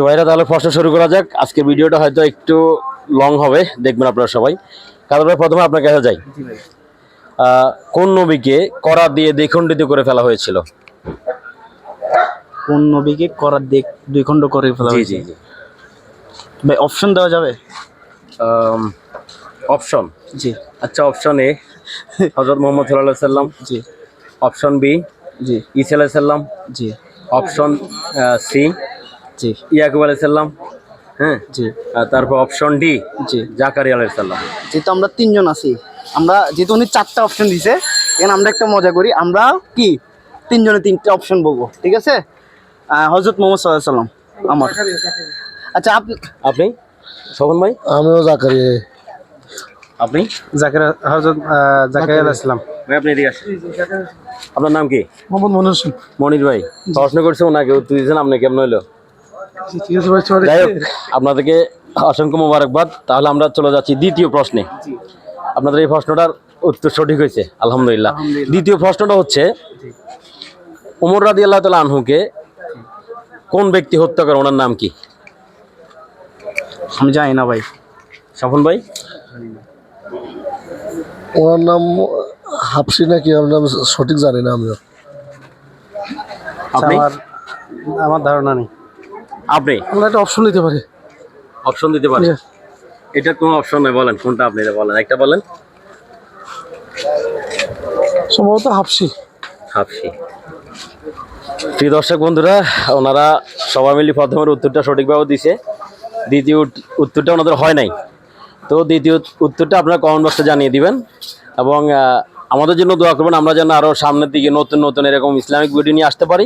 ভাইরা তাহলে প্রশ্ন শুরু করা যাক। আজকে ভিডিওটা হয়তো একটু লং হবে, দেখবেন আপনারা সবাই। কারণ প্রথমে আপনার কাছে যাই, কোন নবীকে করাত দিয়ে দ্বিখণ্ডিত করে ফেলা হয়েছিল? কোন নবীকে করাত দিয়ে দুই খণ্ড করে ফেলা জি হয়েছে? জি জি। ভাই অপশন দেওয়া যাবে? অপশন? জি আচ্ছা, অপশন এ হযরত মুহাম্মদ সাল্লাল্লাহু আলাইহি সাল্লাম, জি অপশন বি জি ঈসা আলাইহিস সালাম, জি অপশন সি জি ইয়াকুব আলাইহিস সালাম, হ্যাঁ, জি তারপর অপশন ডি জি। জাকারিয়া আলাইহিস সালাম। যেহেতু আমরা তিনজন আছি, আমরা যেহেতু উনি চারটা অপশন দিছে, এখানে আমরা একটা মজা করি, আমরা কি তিনজনে তিনটা অপশন বলবো, ঠিক আছে? হযরত মুহাম্মদ সাল্লাল্লাহু আলাইহি সাল্লাম আমার। আচ্ছা আপনি শোভন ভাই? আমিও জাকারিয়া। আপনি? হযরত জাকারিয়া আলাইহিস সালাম। ভাই আপনি এদিকে আসেন। আপনার নাম কি? মোহাম্মদ মনির হোসেন। মনির ভাই প্রশ্ন করছে, ওনাকে উত্তর দিয়েছেন, আপনি কেমন হইলো? ঠিক আছে ভাই, সরি। যাই হোক, আপনাদেরকে অসংখ্য মোবারকবাদ। তাহলে আমরা চলে যাচ্ছি দ্বিতীয় প্রশ্নে। আপনাদের এই প্রশ্নটার উত্তর সঠিক হয়েছে, আলহামদুলিল্লাহ। দ্বিতীয় প্রশ্নটা হচ্ছে, ওমর রাদিয়াল্লাহু তাআলা আনহুকে কোন ব্যক্তি হত্যা করে, ওনার নাম কি? আমি জানি না ভাই। স্বপন ভাই? ওনার নাম হাফসি নাকি, আমার নাম সঠিক জানি না আমিও। আপনি? আমার ধারণা নেই। আপনি আমরা একটা অপশন নিতে পারি। অপশন দিতে পারেন? এটা কোনো অপশন নয়, বলেন কোনটা আপনি, এটা বলেন, একটা বলেন। সম্ভবত হাফসি। হাফসি। প্রিয় দর্শক বন্ধুরা, ওনারা সবাই মিলে প্রথমের উত্তরটা সঠিকভাবে দিছে, দ্বিতীয় উত্তরটা ওনাদের হয় নাই। তো দ্বিতীয় উত্তরটা আপনারা কমেন্ট বক্সে জানিয়ে দিবেন এবং আমাদের জন্য দোয়া করবেন, আমরা যেন আরও সামনের দিকে নতুন নতুন এরকম ইসলামিক ভিডিও নিয়ে আসতে পারি।